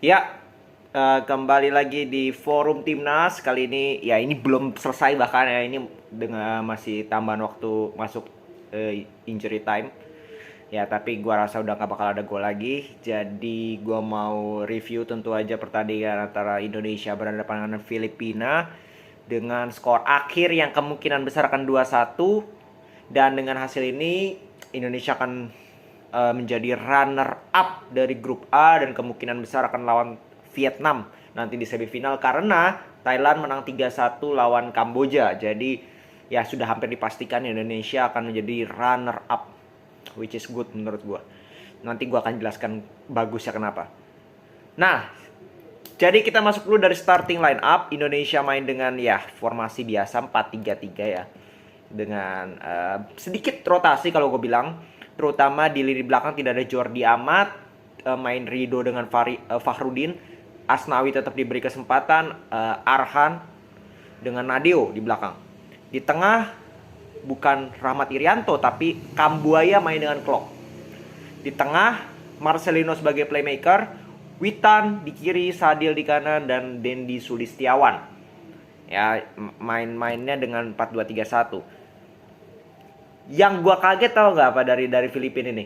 Ya, kembali lagi di forum Timnas. Kali ini, ya ini belum selesai bahkan ya. Ini dengan masih tambahan waktu masuk injury time. Ya, tapi gua rasa udah gak bakal ada gol lagi. Jadi gua mau review tentu aja pertandingan antara Indonesia berhadapan dengan Filipina dengan skor akhir yang kemungkinan besar akan 2-1. Dan dengan hasil ini Indonesia akan menjadi runner up dari grup A dan kemungkinan besar akan lawan Vietnam nanti di semifinal karena Thailand menang 3-1 lawan Kamboja. Jadi ya sudah hampir dipastikan Indonesia akan menjadi runner up, which is good menurut gua. Nanti gua akan jelaskan bagusnya kenapa. Nah, jadi kita masuk dulu dari starting line up. Indonesia main dengan ya formasi biasa 4-3-3 ya. Dengan sedikit rotasi kalau gue bilang. Terutama di lini belakang tidak ada Jordi Amat, main Rido dengan Fahrudin, Asnawi tetap diberi kesempatan, Arhan dengan Nadeo di belakang. Di tengah bukan Rahmat Irianto tapi Kambuaya main dengan Klok. Di tengah Marcelino sebagai playmaker, Witan di kiri, Sadil di kanan, dan Dendi Sulistiawan. Ya, main-mainnya dengan 4-2-3-1. Yang gue kaget tau gak apa dari Filipina ini?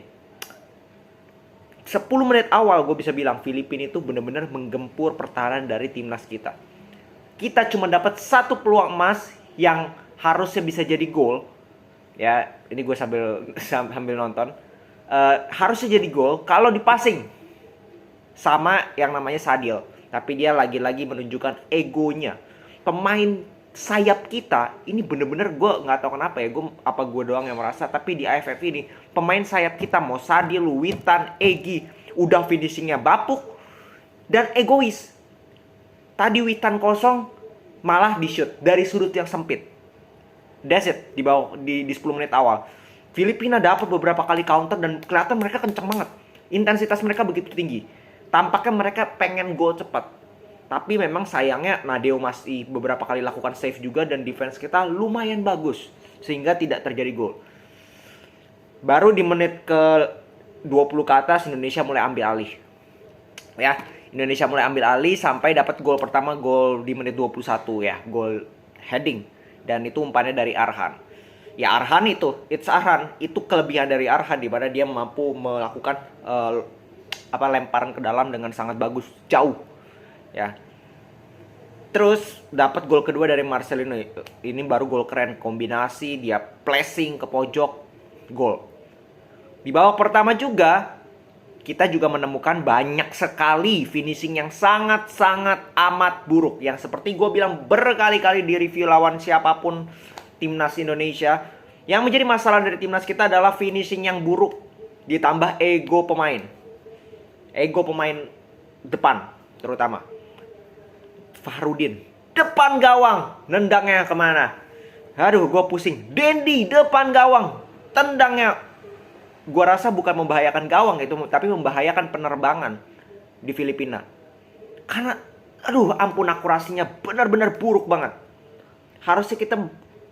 10 menit awal gue bisa bilang Filipina itu benar-benar menggempur pertahanan dari timnas kita. Kita cuma dapat satu peluang emas yang harusnya bisa jadi gol. Ya, ini gue sambil nonton. Harusnya jadi gol kalau dipassing sama yang namanya Sadil. Tapi dia lagi-lagi menunjukkan egonya. Pemain sayap kita ini bener-bener gue nggak tahu kenapa ya, gue doang yang merasa, tapi di AFF ini pemain sayap kita mau Sadil, Witan, Egy udah finishingnya bapuk dan egois. Tadi Witan kosong malah di shoot dari sudut yang sempit. That's it di bawah di 10 menit awal. Filipina dapat beberapa kali counter dan kelihatan mereka kenceng banget. Intensitas mereka begitu tinggi. Tampaknya mereka pengen gol cepat. Tapi memang sayangnya Nadeo masih beberapa kali lakukan save juga dan defense kita lumayan bagus sehingga tidak terjadi gol. Baru di menit ke 20 ke atas Indonesia mulai ambil alih. Ya, Indonesia mulai ambil alih sampai dapat gol pertama, gol di menit 21 ya, gol heading dan itu umpannya dari Arhan. Ya Arhan itu kelebihan dari Arhan di mana dia mampu melakukan lemparan ke dalam dengan sangat bagus, jauh. Ya. Terus dapat gol kedua dari Marcelino. Ini baru gol keren, kombinasi dia placing ke pojok, gol. Di babak pertama juga kita juga menemukan banyak sekali finishing yang sangat-sangat amat buruk. Yang seperti gue bilang berkali-kali di review lawan siapapun timnas Indonesia, yang menjadi masalah dari timnas kita adalah finishing yang buruk ditambah ego pemain. Ego pemain depan terutama. Fahrudin depan gawang, nendangnya kemana? Aduh, gue pusing. Dendi depan gawang, tendangnya gue rasa bukan membahayakan gawang itu, tapi membahayakan penerbangan di Filipina. Karena aduh ampun, akurasinya benar-benar buruk banget. Harusnya kita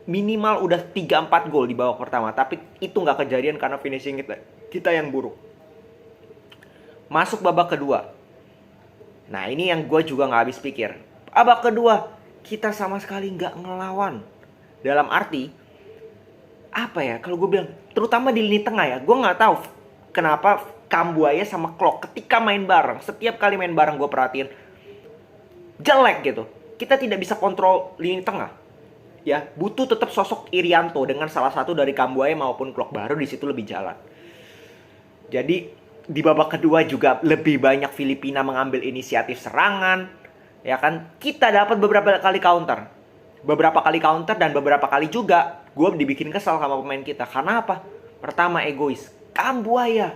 minimal udah 3-4 gol di babak pertama, tapi itu nggak kejadian karena finishing kita yang buruk. Masuk babak kedua. Nah ini yang gue juga gak habis pikir. Babak kedua kita sama sekali gak ngelawan. Dalam arti apa ya, kalau gue bilang terutama di lini tengah ya, gue gak tahu kenapa Kambuaya sama Klok ketika main bareng, setiap kali main bareng gue perhatiin jelek gitu. Kita tidak bisa kontrol lini tengah. Ya, butuh tetap sosok Irianto dengan salah satu dari Kambuaya maupun Klok, baru di situ lebih jalan. Jadi di babak kedua juga lebih banyak Filipina mengambil inisiatif serangan. Ya kan, kita dapat beberapa kali counter. Beberapa kali counter dan beberapa kali juga gue dibikin kesal sama pemain kita. Karena apa? Pertama egois. Kambuaya.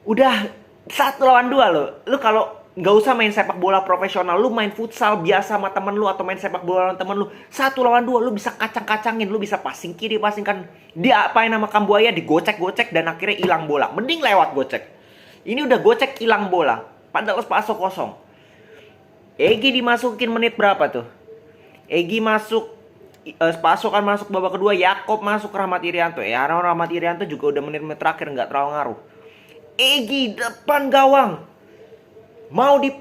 Udah 1 lawan 2 loh. Lu kalau nggak usah main sepak bola profesional, lu main futsal biasa sama temen lu atau main sepak bola sama temen lu, 1 lawan 2 lu bisa kacang-kacangin, lu bisa passing kiri, passing kan. Dia apain nama Kambuaya, digocek-gocek dan akhirnya hilang bola. Mending lewat gocek. Ini udah gocek hilang bola. Padahal Spaso kosong. Egy dimasukin menit berapa tuh? Egy masuk, Spaso kan masuk babak kedua, Yakob masuk, Rahmat Irianto. Ya Rahmat Irianto juga udah menit-menit terakhir nggak terlalu ngaruh. Egy depan gawang. mau di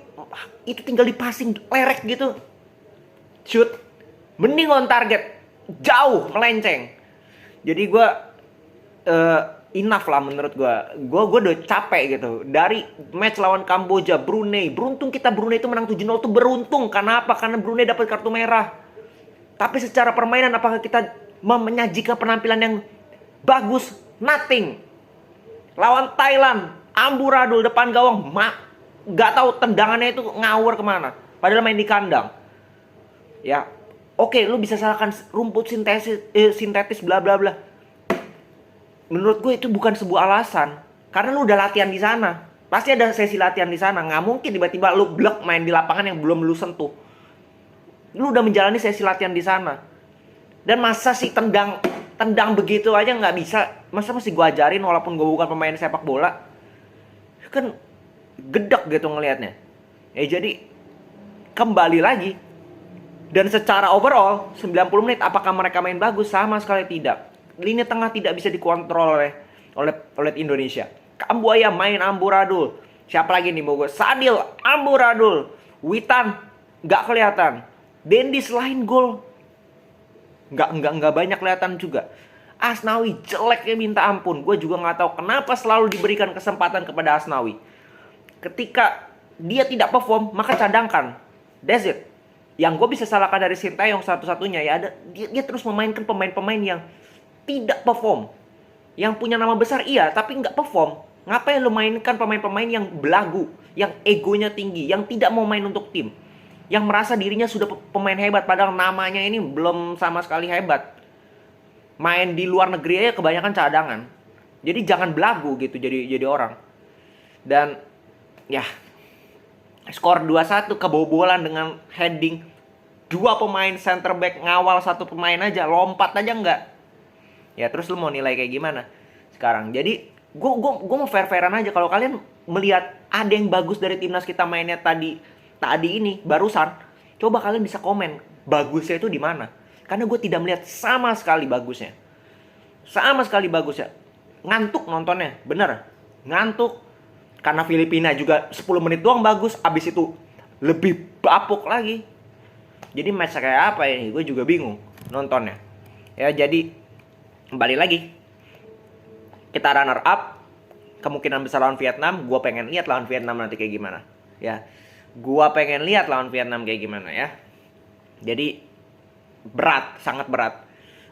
itu tinggal di passing lerek gitu, shoot, mending on target, jauh melenceng. Jadi gue enough lah menurut gue udah capek gitu dari match lawan Kamboja, Brunei. Beruntung kita Brunei itu menang 7-0 tuh beruntung. Karena apa? Karena Brunei dapat kartu merah. Tapi secara permainan apakah kita menyajikan penampilan yang bagus? Nothing. Lawan Thailand, amburadul depan gawang, gak tahu tendangannya itu ngawur kemana. Padahal main di kandang. Ya, oke, lu bisa salahkan rumput sintetis bla bla bla. Menurut gue itu bukan sebuah alasan. Karena lu udah latihan di sana. Pasti ada sesi latihan di sana. Nggak mungkin tiba-tiba lu blek main di lapangan yang belum lu sentuh. Lu udah menjalani sesi latihan di sana. Dan masa sih tendang begitu aja nggak bisa? Masa mesti gue ajarin walaupun gue bukan pemain sepak bola? Kan gedek gitu ngelihatnya. Jadi kembali lagi. Dan secara overall 90 menit apakah mereka main bagus? Sama sekali tidak. Lini tengah tidak bisa dikontrol oleh Indonesia. Kambuaya main amburadul. Siapa lagi nih mau gue? Sadil amburadul. Witan nggak kelihatan. Dendi selain gol nggak banyak kelihatan juga. Asnawi jeleknya minta ampun. Gue juga nggak tahu kenapa selalu diberikan kesempatan kepada Asnawi. Ketika dia tidak perform maka cadangkan. That's it. Yang gue bisa salahkan dari Sintayong satu-satunya ya ada dia terus memainkan pemain-pemain yang tidak perform. Yang punya nama besar iya, tapi nggak perform. Ngapain lu mainkan pemain-pemain yang belagu, yang egonya tinggi, yang tidak mau main untuk tim, yang merasa dirinya sudah pemain hebat padahal namanya ini belum sama sekali hebat. Main di luar negeri aja kebanyakan cadangan. Jadi jangan belagu gitu jadi orang. Dan ya skor 2-1 kebobolan dengan heading. 2 pemain center back ngawal 1 pemain aja, lompat aja enggak. Ya terus lu mau nilai kayak gimana sekarang? Jadi gue mau fair-fairan aja. Kalau kalian melihat ada yang bagus dari timnas kita mainnya tadi ini barusan, coba kalian bisa komen bagusnya itu di mana? Karena gue tidak melihat sama sekali bagusnya. Ngantuk nontonnya, bener ngantuk. Karena Filipina juga 10 menit doang bagus, abis itu lebih bapuk lagi. Jadi match kayak apa ini? Gue juga bingung nontonnya. Ya jadi kembali lagi. Kita runner up. Kemungkinan besar lawan Vietnam. Gue pengen lihat lawan Vietnam nanti kayak gimana. Ya. Gue pengen lihat lawan Vietnam kayak gimana ya. Jadi berat, sangat berat.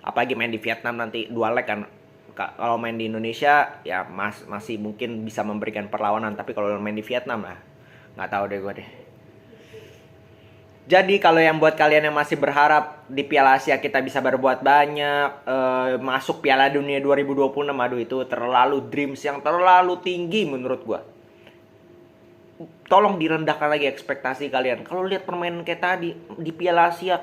Apalagi main di Vietnam nanti 2 leg kan. Kalau main di Indonesia ya masih mungkin bisa memberikan perlawanan. Tapi kalau main di Vietnam lah nggak tahu deh gue deh. Jadi kalau yang buat kalian yang masih berharap di Piala Asia kita bisa berbuat banyak, masuk Piala Dunia 2026, aduh itu terlalu dreams yang terlalu tinggi menurut gua. Tolong direndahkan lagi ekspektasi kalian. Kalau lihat permainan kayak tadi di Piala Asia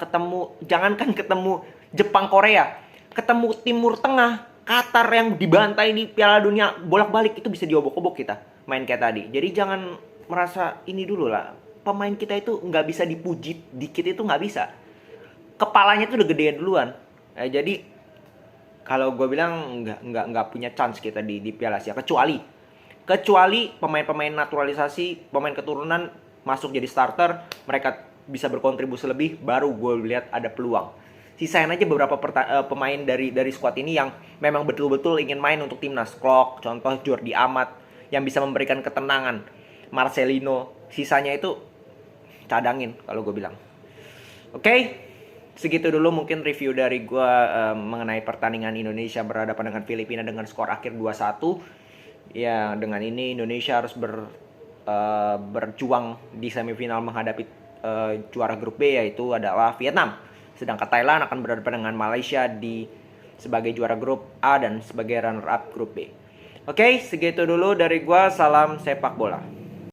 jangankan ketemu Jepang Korea, ketemu Timur Tengah, Qatar yang dibantai di Piala Dunia bolak-balik itu bisa diobok-obok kita main kayak tadi. Jadi jangan merasa ini dulu lah. Pemain kita itu nggak bisa dipuji dikit itu nggak bisa. Kepalanya tuh udah gedean duluan. Jadi kalau gue bilang nggak punya chance kita di Piala Asia kecuali pemain-pemain naturalisasi, pemain keturunan masuk jadi starter, mereka bisa berkontribusi lebih, baru gue lihat ada peluang. Sisain aja beberapa pemain dari squad ini yang memang betul-betul ingin main untuk timnas. Klok, contoh Jordi Amat yang bisa memberikan ketenangan. Marcelino, sisanya itu cadangin kalau gue bilang. Oke, segitu dulu mungkin review dari gue mengenai pertandingan Indonesia berhadapan dengan Filipina dengan skor akhir 2-1. Ya, dengan ini Indonesia harus berjuang di semifinal menghadapi juara grup B yaitu adalah Vietnam. Sedangkan Thailand akan berhadapan dengan Malaysia sebagai juara grup A dan sebagai runner up grup B. Oke, segitu dulu dari gue. Salam sepak bola.